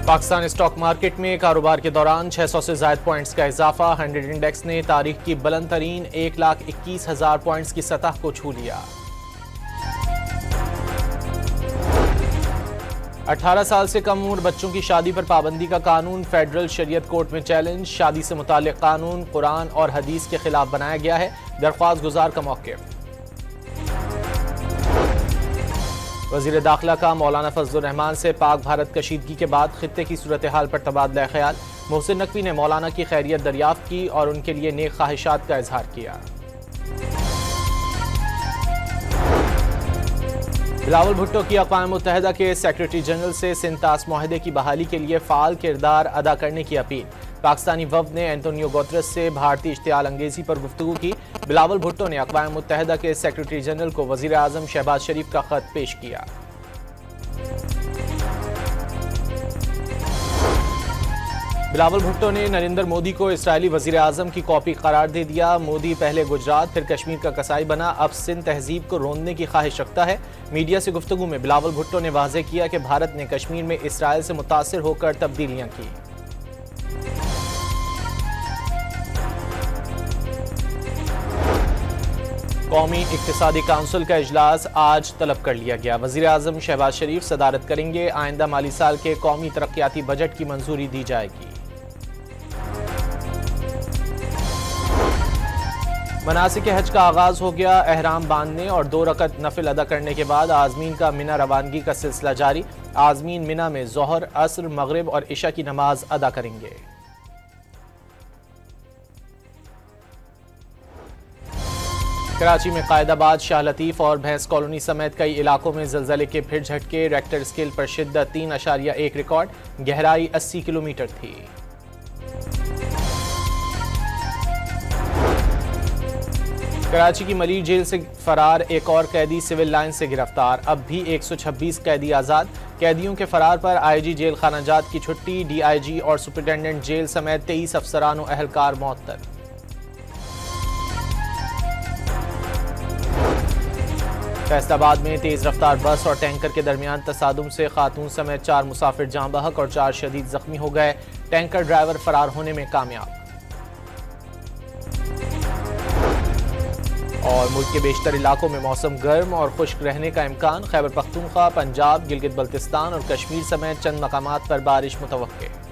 Pakistan stock market में कारोबार के दौरान 600 से ज़ायद पॉइंट्स का इजाफा। 100 इंडेक्स ने तारीख की बुलंद तरीन 1,21,000 पॉइंट्स की सतह को छू लिया। 18 साल से कम उम्र बच्चों की शादी पर पाबंदी का कानून फेडरल शरीयत कोर्ट में चैलेंज। शादी से मुताल्लिक कानून कुरान और हदीस के खिलाफ बनाया गया है, दरख्वास्त गुजार का मौक़िफ़। वज़ीर दाखिला का मौलाना फजलुर रहमान से पाक भारत कशीदगी के बाद खित्ते की सूरत हाल पर तबादला ख्याल। मोहसिन नकवी ने मौलाना की खैरियत दरियाफ्त की और उनके लिए नेक ख्वाहिशात का इजहार किया। बिलावल भुट्टो की अक़वाम मुत्तहिदा के सेक्रेटरी जनरल से सिंतास मुआहदे की बहाली के लिए फ़ाल किरदार अदा करने की अपील। पाकिस्तानी वफ़द ने एंटोनियो गुतरस से भारतीय इश्तियाल अंगेज़ी पर गुफ्तगू की। बिलावल भुट्टो ने अक़वाम मुत्तहिदा के सेक्रेटरी जनरल को वज़ीर आज़म शहबाज शरीफ का ख़त पेश किया। बिलावल भुट्टो ने नरेंद्र मोदी को इस्राइली वज़ीर आज़म की कॉपी करार दे दिया। मोदी पहले गुजरात फिर कश्मीर का कसाई बना, अब सिंध तहजीब को रोंदने की ख्वाहिश रखता है। मीडिया से गुफ्तगू में बिलावल भुट्टो ने वाज़ेह किया कि भारत ने कश्मीर में इसराइल से मुतासिर होकर तब्दीलियां की। कौमी इक्तिसादी काउंसिल का इजलास आज तलब कर लिया गया। वज़ीर आज़म शहबाज शरीफ सदारत करेंगे। आइंदा माली साल के कौमी तरक्याती बजट की मंजूरी दी जाएगी। मनासिक हज का आगाज हो गया। एहराम बांधने और 2 रकत नफिल अदा करने के बाद आज़मीन का मिना रवानगी का सिलसिला जारी। आज़मीन मिना में ज़ोहर, असर, मगरिब और इशा की नमाज अदा करेंगे। कराची में कायदाबाद, शाह लतीफ़ और भैंस कॉलोनी समेत कई इलाकों में ज़लज़ले के फिर झटके। रेक्टर स्केल पर शिद्दत 3.1 रिकॉर्ड। गहराई 80 किलोमीटर थी। कराची की मलिर जेल से फरार एक और कैदी सिविल लाइन से गिरफ्तार। अब भी 126 कैदी आज़ाद। कैदियों के फरार पर आईजी जेल खानाजात की छुट्टी। डीआईजी और सुपरिटेंडेंट जेल समेत 23 अफसरान और अहलकार मुअत्तल। फैसलाबाद में तेज रफ्तार बस और टैंकर के दरमियान तसादुम से खातून समेत 4 मुसाफिर जाँ बहक और 4 शदीद जख्मी हो गए। टैंकर ड्राइवर फरार होने में कामयाब। और मुल्क के बेशतर इलाकों में मौसम गर्म और खुश्क रहने का इम्कान। खैबर पख्तूनख्वा, पंजाब, गिलगित बल्तिस्तान और कश्मीर समेत चंद मकामात पर बारिश मुतवक्के।